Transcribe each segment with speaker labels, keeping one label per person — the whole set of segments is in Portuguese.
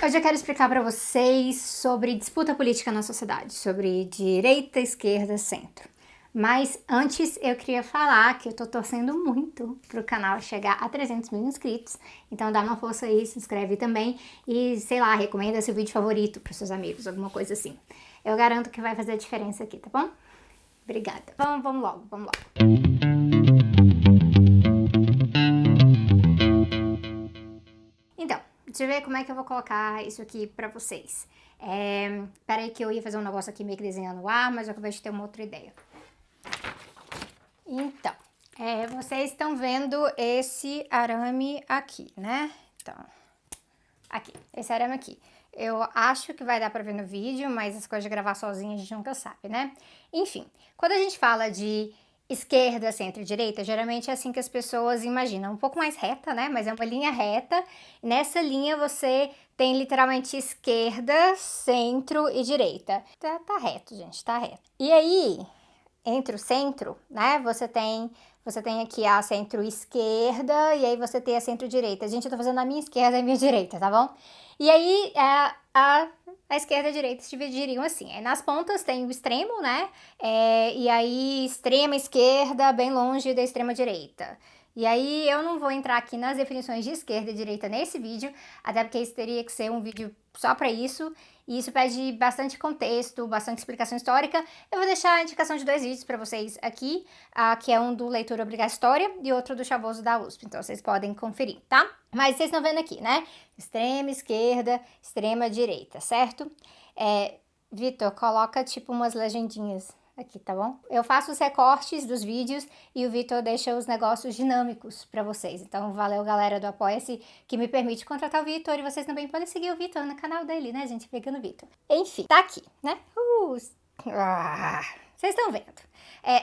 Speaker 1: Hoje eu quero explicar para vocês sobre disputa política na sociedade, sobre direita, esquerda, centro. Mas antes eu queria falar que eu tô torcendo muito pro canal chegar a 300 mil inscritos, então dá uma força aí, se inscreve também e, sei lá, recomenda seu vídeo favorito pros seus amigos, alguma coisa assim. Eu garanto que vai fazer a diferença aqui, tá bom? Obrigada. Vamos logo, vamos logo. Então, deixa eu ver como é que eu vou colocar isso aqui pra vocês. Peraí que eu ia fazer um negócio aqui meio que desenhando o ar, mas eu acabei de ter uma outra ideia. Então, vocês estão vendo esse arame aqui, né? Então, aqui, esse arame aqui. Eu acho que vai dar pra ver no vídeo, mas as coisas de gravar sozinha a gente nunca sabe, né? Enfim, quando a gente fala de esquerda, centro e direita, geralmente é assim que as pessoas imaginam. Um pouco mais reta, né? Mas é uma linha reta. Nessa linha você tem literalmente esquerda, centro e direita. Tá reto, gente, tá reto. E aí, entre o centro, né, você tem aqui a centro-esquerda e aí você tem a centro-direita. Gente, eu tô fazendo a minha esquerda e a minha direita, tá bom? E aí, a esquerda e a direita se dividiriam assim. Aí nas pontas tem o extremo, né? E aí, extrema esquerda, bem longe da extrema direita. E aí, eu não vou entrar aqui nas definições de esquerda e direita nesse vídeo, até porque isso teria que ser um vídeo só pra isso, e isso pede bastante contexto, bastante explicação histórica. Eu vou deixar a indicação de 2 vídeos pra vocês aqui, que é um do Leitura Obrigatória e outro do Chavoso da USP, então vocês podem conferir, tá? Mas vocês estão vendo aqui, né? Extrema esquerda, extrema direita, certo? Vitor, coloca tipo umas legendinhas aqui, tá bom? Eu faço os recortes dos vídeos e o Vitor deixa os negócios dinâmicos pra vocês. Então, valeu, galera do Apoia-se, que me permite contratar o Vitor. E vocês também podem seguir o Vitor no canal dele, né, gente? Pegando Vitor. Enfim, tá aqui, né? Vocês estão vendo.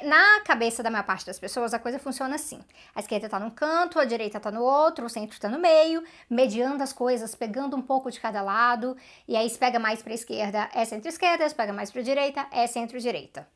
Speaker 1: Na cabeça da maior parte das pessoas, a coisa funciona assim. A esquerda tá num canto, a direita tá no outro, o centro tá no meio, mediando as coisas, pegando um pouco de cada lado. E aí, se pega mais pra esquerda, é centro-esquerda, se pega mais pra direita, é centro-direita.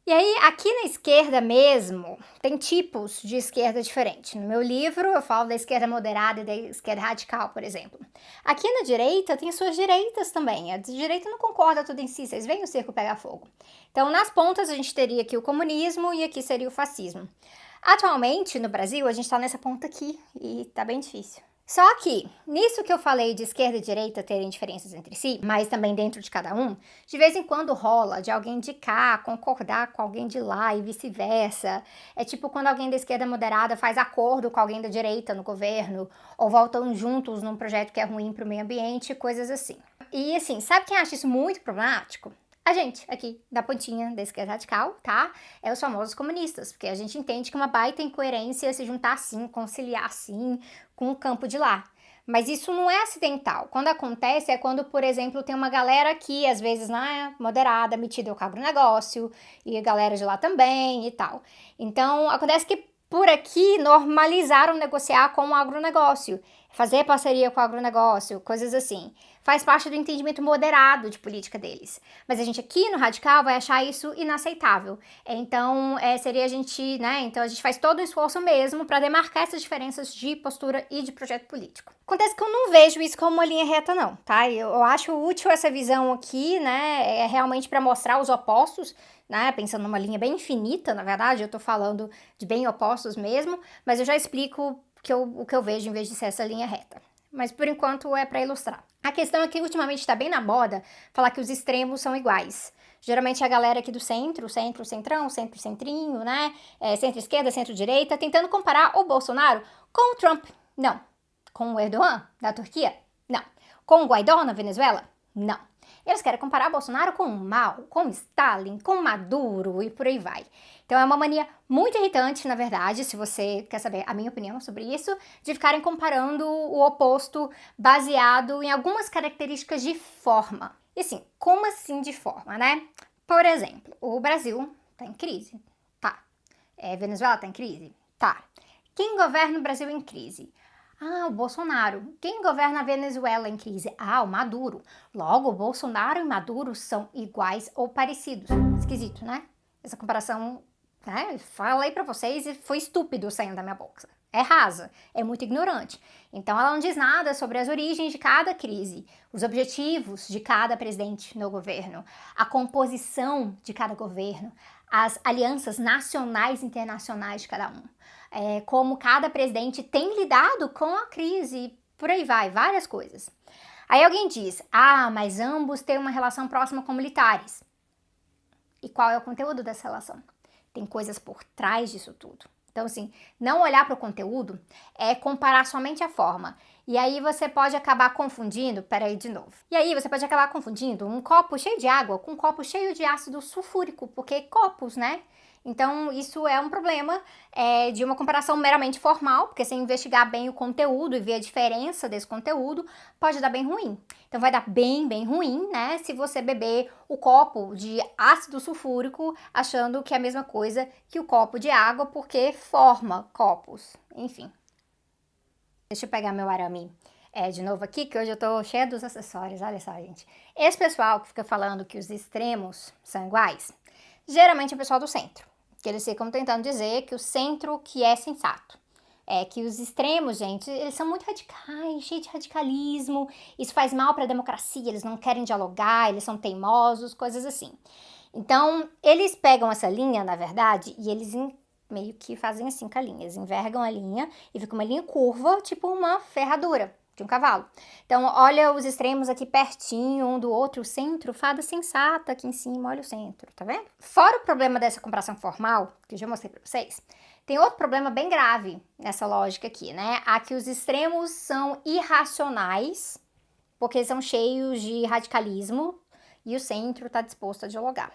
Speaker 1: E aí, aqui na esquerda mesmo, tem tipos de esquerda diferentes. No meu livro, eu falo da esquerda moderada e da esquerda radical, por exemplo. Aqui na direita, tem as suas direitas também. A direita não concorda tudo em si, vocês veem o circo pegar fogo. Então, nas pontas, a gente teria aqui o comunismo e aqui seria o fascismo. Atualmente, no Brasil, a gente tá nessa ponta aqui e tá bem difícil. Só que, nisso que eu falei de esquerda e direita terem diferenças entre si, mas também dentro de cada um, de vez em quando rola de alguém de cá concordar com alguém de lá e vice-versa. É tipo quando alguém da esquerda moderada faz acordo com alguém da direita no governo, ou voltam juntos num projeto que é ruim pro meio ambiente, coisas assim. E assim, sabe quem acha isso muito problemático? A gente, aqui, da pontinha da esquerda radical, tá? É os famosos comunistas, porque a gente entende que uma baita incoerência se juntar assim, conciliar assim, com o campo de lá. Mas isso não é acidental. Quando acontece é quando, por exemplo, tem uma galera aqui, às vezes, né, moderada, metida com o agronegócio, e a galera de lá também e tal. Então, acontece que por aqui normalizaram negociar com o agronegócio, fazer parceria com o agronegócio, coisas assim. Faz parte do entendimento moderado de política deles. Mas a gente aqui no Radical vai achar isso inaceitável. Então, seria a gente, né? Então a gente faz todo o esforço mesmo para demarcar essas diferenças de postura e de projeto político. Acontece que eu não vejo isso como uma linha reta, não, tá? Eu acho útil essa visão aqui, né? É realmente para mostrar os opostos, né? Pensando numa linha bem infinita, na verdade, eu tô falando de bem opostos mesmo, mas eu já explico o que eu vejo em vez de ser essa linha reta. Mas por enquanto é para ilustrar. A questão é que ultimamente está bem na moda falar que os extremos são iguais. Geralmente a galera aqui do centro, centrão, centrinho, né? Centro-esquerda, centro-direita, tentando comparar o Bolsonaro com o Trump. Não. Com o Erdogan, da Turquia? Não. Com o Guaidó, na Venezuela? Não. Eles querem comparar Bolsonaro com o Mao, com Stalin, com Maduro e por aí vai. Então é uma mania muito irritante, na verdade, se você quer saber a minha opinião sobre isso, de ficarem comparando o oposto baseado em algumas características de forma. E assim, como assim de forma, né? Por exemplo, o Brasil tá em crise? Tá. Venezuela tá em crise? Tá. Quem governa o Brasil em crise? O Bolsonaro. Quem governa a Venezuela em crise? O Maduro. Logo, o Bolsonaro e Maduro são iguais ou parecidos. Esquisito, né? Essa comparação, né? Falei pra vocês e foi estúpido saindo da minha boca. é rasa, é muito ignorante. Então ela não diz nada sobre as origens de cada crise, os objetivos de cada presidente no governo, a composição de cada governo, as alianças nacionais e internacionais de cada um, como cada presidente tem lidado com a crise, por aí vai, várias coisas. Aí alguém diz, mas ambos têm uma relação próxima com militares. E qual é o conteúdo dessa relação? Tem coisas por trás disso tudo. Então, assim, não olhar para o conteúdo é comparar somente a forma. E aí você pode acabar confundindo, peraí de novo. E aí você pode acabar confundindo um copo cheio de água com um copo cheio de ácido sulfúrico, porque copos, né? Então, isso é um problema de uma comparação meramente formal, porque se investigar bem o conteúdo e ver a diferença desse conteúdo, pode dar bem ruim. Então, vai dar bem, bem ruim, né, se você beber o copo de ácido sulfúrico achando que é a mesma coisa que o copo de água, porque forma copos. Enfim. Deixa eu pegar meu arame de novo aqui, que hoje eu tô cheia dos acessórios, olha só, gente. Esse pessoal que fica falando que os extremos são iguais, geralmente é o pessoal do centro. Que eles ficam tentando dizer que o centro que é sensato. Que os extremos, gente, eles são muito radicais, cheios de radicalismo, isso faz mal para a democracia, eles não querem dialogar, eles são teimosos, coisas assim. Então, eles pegam essa linha, na verdade, e eles meio que fazem assim com a linha, eles envergam a linha e fica uma linha curva, tipo uma ferradura de um cavalo. Então, olha os extremos aqui pertinho um do outro, o centro, fada sensata aqui em cima, olha o centro, tá vendo? Fora o problema dessa comparação formal, que eu já mostrei pra vocês, tem outro problema bem grave nessa lógica aqui, né? Que os extremos são irracionais, porque são cheios de radicalismo, e o centro tá disposto a dialogar.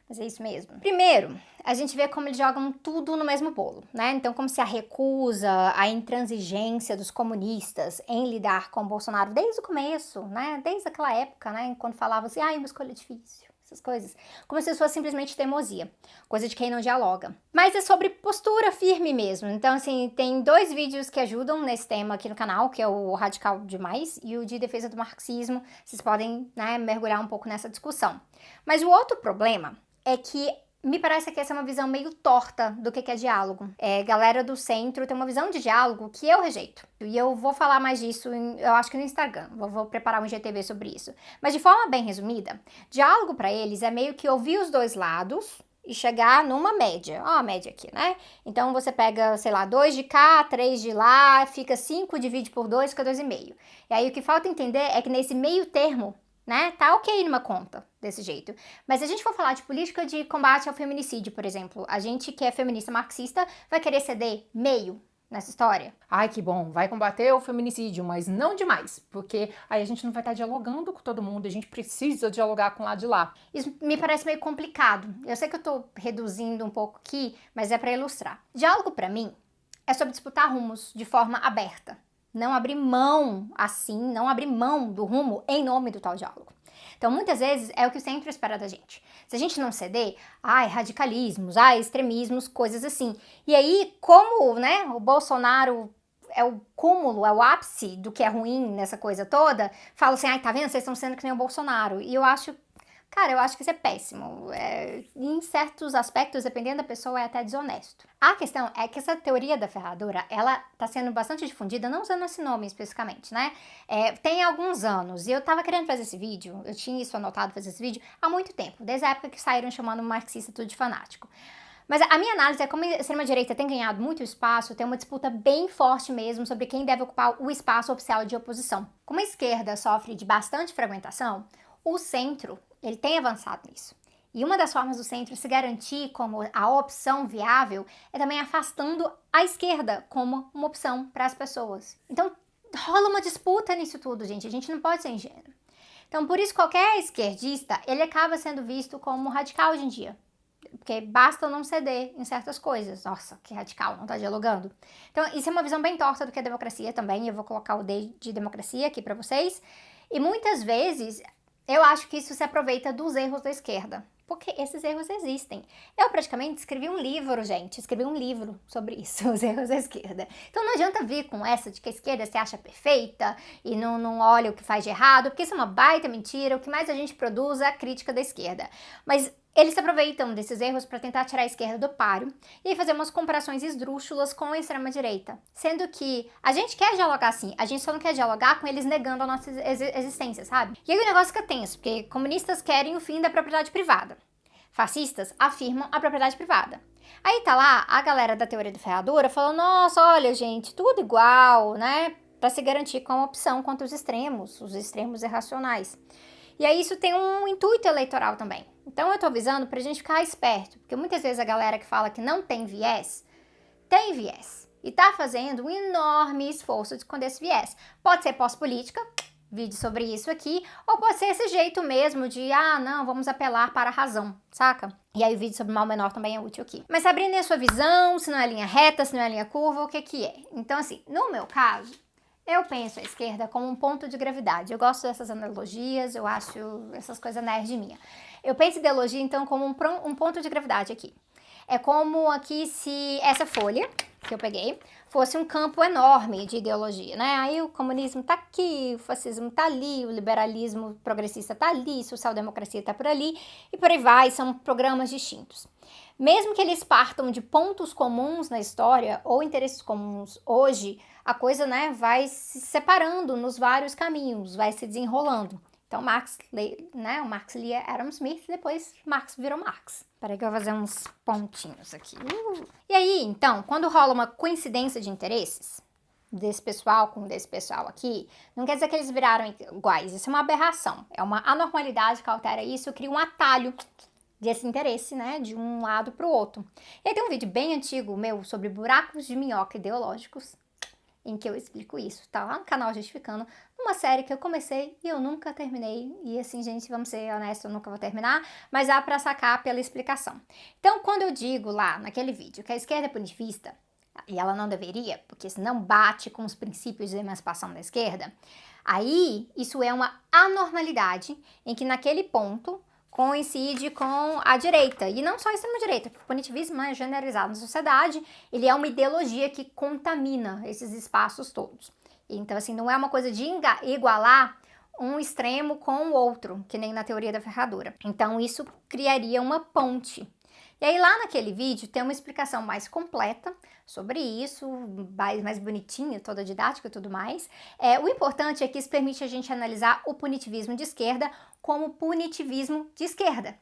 Speaker 1: Mas é isso mesmo. Primeiro, a gente vê como eles jogam tudo no mesmo bolo, né? Então, como se a recusa, a intransigência dos comunistas em lidar com o Bolsonaro desde o começo, né? Desde aquela época, né? Quando falava assim, uma escolha difícil, essas coisas. Como se isso fosse simplesmente teimosia, coisa de quem não dialoga. Mas é sobre postura firme mesmo. Então, assim, tem 2 vídeos que ajudam nesse tema aqui no canal, que é o Radical Demais e o de Defesa do Marxismo. Vocês podem, né, mergulhar um pouco nessa discussão. Mas o outro problema é que me parece que essa é uma visão meio torta do que é diálogo. Galera do centro tem uma visão de diálogo que eu rejeito. E eu vou falar mais disso, eu acho que no Instagram. Vou preparar um IGTV sobre isso. Mas de forma bem resumida, diálogo para eles é meio que ouvir os dois lados e chegar numa média. Ó, a média aqui, né? Então você pega, sei lá, 2 de cá, 3 de lá, fica 5, divide por 2, fica 2,5. E aí o que falta entender é que nesse meio termo, né? Tá ok numa conta desse jeito. Mas se a gente for falar de política de combate ao feminicídio, por exemplo, a gente que é feminista marxista vai querer ceder meio nessa história?
Speaker 2: Ai, que bom, vai combater o feminicídio, mas não demais, porque aí a gente não vai estar dialogando com todo mundo, a gente precisa dialogar com o lado de lá.
Speaker 1: Isso me parece meio complicado. Eu sei que eu tô reduzindo um pouco aqui, mas é para ilustrar. Diálogo, para mim, é sobre disputar rumos de forma aberta. Não abrir mão assim, não abrir mão do rumo em nome do tal diálogo. Então, muitas vezes, é o que o centro espera da gente. Se a gente não ceder, radicalismos, extremismos, coisas assim. E aí, como, né, o Bolsonaro é o cúmulo, é o ápice do que é ruim nessa coisa toda, fala assim, tá vendo, vocês estão sendo que nem o Bolsonaro. E eu acho que isso é péssimo. Em certos aspectos, dependendo da pessoa, é até desonesto. A questão é que essa teoria da ferradura, ela tá sendo bastante difundida, não usando esse nome especificamente, né? Tem alguns anos, e eu tava querendo fazer esse vídeo, eu tinha isso anotado fazer esse vídeo há muito tempo, desde a época que saíram chamando o marxista tudo de fanático. Mas a minha análise é como a extrema-direita tem ganhado muito espaço, tem uma disputa bem forte mesmo sobre quem deve ocupar o espaço oficial de oposição. Como a esquerda sofre de bastante fragmentação, o centro, ele tem avançado nisso. E uma das formas do centro se garantir como a opção viável é também afastando a esquerda como uma opção para as pessoas. Então, rola uma disputa nisso tudo, gente. A gente não pode ser ingênuo. Então, por isso, qualquer esquerdista, ele acaba sendo visto como radical hoje em dia. Porque basta não ceder em certas coisas. Nossa, que radical, não tá dialogando. Então, isso é uma visão bem torta do que é democracia também. Eu vou colocar o D de democracia aqui para vocês. E muitas vezes, eu acho que isso se aproveita dos erros da esquerda. Porque esses erros existem. Eu praticamente escrevi um livro, gente. Escrevi um livro sobre isso, os erros da esquerda. Então não adianta vir com essa de que a esquerda se acha perfeita e não olha o que faz de errado, porque isso é uma baita mentira. O que mais a gente produz é a crítica da esquerda. Mas Eles se aproveitam desses erros para tentar tirar a esquerda do páreo e aí fazer umas comparações esdrúxulas com a extrema-direita. Sendo que a gente quer dialogar sim, a gente só não quer dialogar com eles negando a nossa existência, sabe? E aí o negócio fica tenso, porque comunistas querem o fim da propriedade privada. Fascistas afirmam a propriedade privada. Aí tá lá a galera da teoria da ferradura falando, nossa, olha gente, tudo igual, né? Para se garantir com a opção contra os extremos irracionais. E aí isso tem um intuito eleitoral também. Então eu tô avisando pra gente ficar esperto, porque muitas vezes a galera que fala que não tem viés, tem viés. E tá fazendo um enorme esforço de esconder esse viés. Pode ser pós-política, vídeo sobre isso aqui, ou pode ser esse jeito mesmo de, não, vamos apelar para a razão, saca? E aí o vídeo sobre mal menor também é útil aqui. Mas abrindo a sua visão, se não é linha reta, se não é linha curva, o que que é? Então assim, no meu caso, eu penso a esquerda como um ponto de gravidade. Eu gosto dessas analogias, eu acho essas coisas nerd minha. Eu penso ideologia, então, como um ponto de gravidade aqui. É como aqui se essa folha que eu peguei fosse um campo enorme de ideologia, né? Aí o comunismo tá aqui, o fascismo tá ali, o liberalismo progressista tá ali, a social-democracia tá por ali, e por aí vai, são programas distintos. Mesmo que eles partam de pontos comuns na história ou interesses comuns hoje, a coisa, né, vai se separando nos vários caminhos, vai se desenrolando. Então, o Marx lia Adam Smith, depois Marx virou Marx. Peraí que eu vou fazer uns pontinhos aqui. E aí, então, quando rola uma coincidência de interesses, desse pessoal com desse pessoal aqui, não quer dizer que eles viraram iguais, isso é uma aberração, é uma anormalidade que altera isso, cria um atalho desse interesse, né, de um lado para o outro. E aí tem um vídeo bem antigo meu sobre buracos de minhoca ideológicos, em que eu explico isso, tá lá no canal Justificando, uma série que eu comecei e eu nunca terminei, e assim, gente, vamos ser honestos, eu nunca vou terminar, mas dá pra sacar pela explicação. Então, quando eu digo lá, naquele vídeo, que a esquerda é punitivista, e ela não deveria, porque senão bate com os princípios de emancipação da esquerda, aí isso é uma anormalidade em que naquele ponto coincide com a direita, e não só a extrema-direita, porque o punitivismo é generalizado na sociedade, ele é uma ideologia que contamina esses espaços todos. Então, assim, não é uma coisa de igualar um extremo com o outro, que nem na teoria da ferradura. Então, isso criaria uma ponte. E aí, lá naquele vídeo, tem uma explicação mais completa sobre isso, mais bonitinha, toda didática e tudo mais. O importante é que isso permite a gente analisar o punitivismo de esquerda como punitivismo de esquerda.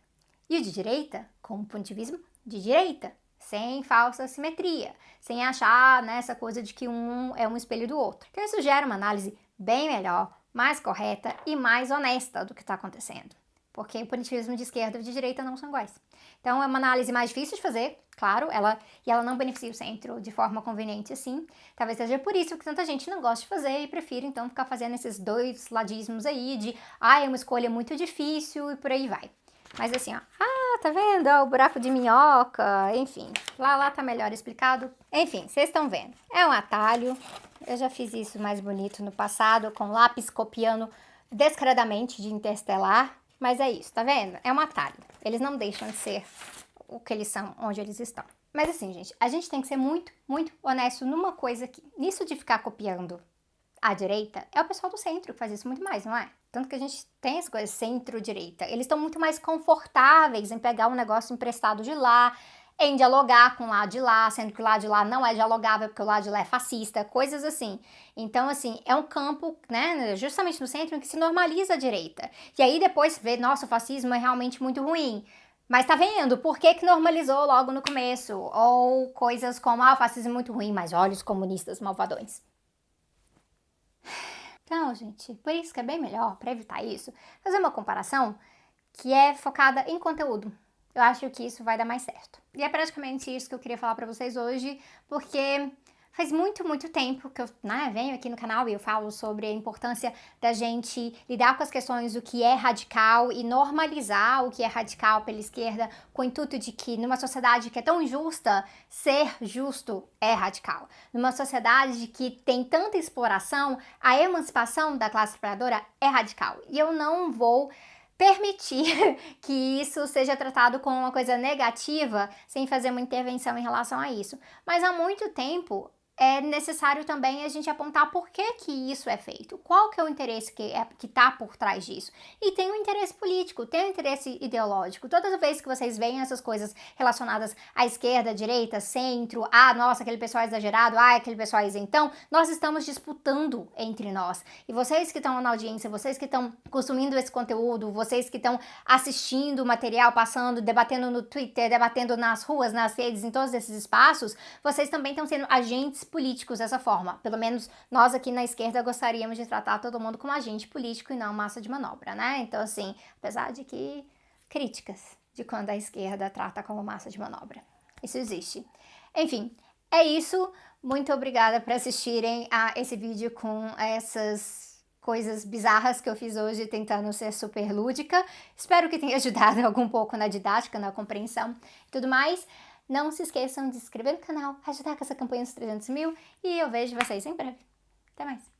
Speaker 1: E o de direita como punitivismo de direita, sem falsa simetria, sem achar nessa coisa de que um é um espelho do outro. Então, isso gera uma análise bem melhor, mais correta e mais honesta do que está acontecendo. Porque o punitivismo de esquerda e de direita não são iguais. Então, é uma análise mais difícil de fazer, claro, ela não beneficia o centro de forma conveniente assim. Talvez seja por isso que tanta gente não gosta de fazer e prefere, então, ficar fazendo esses dois ladismos aí de, é uma escolha muito difícil e por aí vai. Mas assim, tá vendo? O buraco de minhoca, enfim, lá tá melhor explicado. Enfim, vocês estão vendo. É um atalho, eu já fiz isso mais bonito no passado, com lápis copiando descaradamente de Interestelar. Mas é isso, tá vendo? É um atalho. Eles não deixam de ser o que eles são, onde eles estão. Mas assim, gente, a gente tem que ser muito, muito honesto numa coisa aqui. Nisso de ficar copiando a direita, é o pessoal do centro que faz isso muito mais, não é? Tanto que a gente tem essa coisa centro-direita. Eles estão muito mais confortáveis em pegar um negócio emprestado de lá, em dialogar com o lado de lá, sendo que o lado de lá não é dialogável porque o lado de lá é fascista, coisas assim. Então, assim, é um campo, né, justamente no centro em que se normaliza a direita. E aí depois vê, nossa, o fascismo é realmente muito ruim. Mas tá vendo? Por que normalizou logo no começo? Ou coisas como, o fascismo é muito ruim, mas olha os comunistas malvadões. Então, gente, por isso que é bem melhor, para evitar isso, fazer uma comparação que é focada em conteúdo. Eu acho que isso vai dar mais certo. E é praticamente isso que eu queria falar pra vocês hoje, porque faz muito, muito tempo que eu venho aqui no canal e eu falo sobre a importância da gente lidar com as questões do que é radical e normalizar o que é radical pela esquerda, com o intuito de que numa sociedade que é tão injusta, ser justo é radical. Numa sociedade que tem tanta exploração, a emancipação da classe trabalhadora é radical. E eu não vou permitir que isso seja tratado como uma coisa negativa sem fazer uma intervenção em relação a isso. Mas há muito tempo é necessário também a gente apontar por que que isso é feito, qual que é o interesse que tá por trás disso. E tem um interesse político, tem um interesse ideológico. Todas as vezes que vocês veem essas coisas relacionadas à esquerda, à direita, centro, nossa, aquele pessoal é exagerado, aquele pessoal é isentão, nós estamos disputando entre nós. E vocês que estão na audiência, vocês que estão consumindo esse conteúdo, vocês que estão assistindo o material, passando, debatendo no Twitter, debatendo nas ruas, nas redes, em todos esses espaços, vocês também estão sendo agentes políticos dessa forma. Pelo menos nós aqui na esquerda gostaríamos de tratar todo mundo como agente político e não massa de manobra, né? Então, assim, apesar de que críticas de quando a esquerda trata como massa de manobra. Isso existe. Enfim, é isso. Muito obrigada por assistirem a esse vídeo com essas coisas bizarras que eu fiz hoje tentando ser super lúdica. Espero que tenha ajudado algum pouco na didática, na compreensão e tudo mais. Não se esqueçam de se inscrever no canal, ajudar com essa campanha dos 300 mil e eu vejo vocês em breve. Até mais!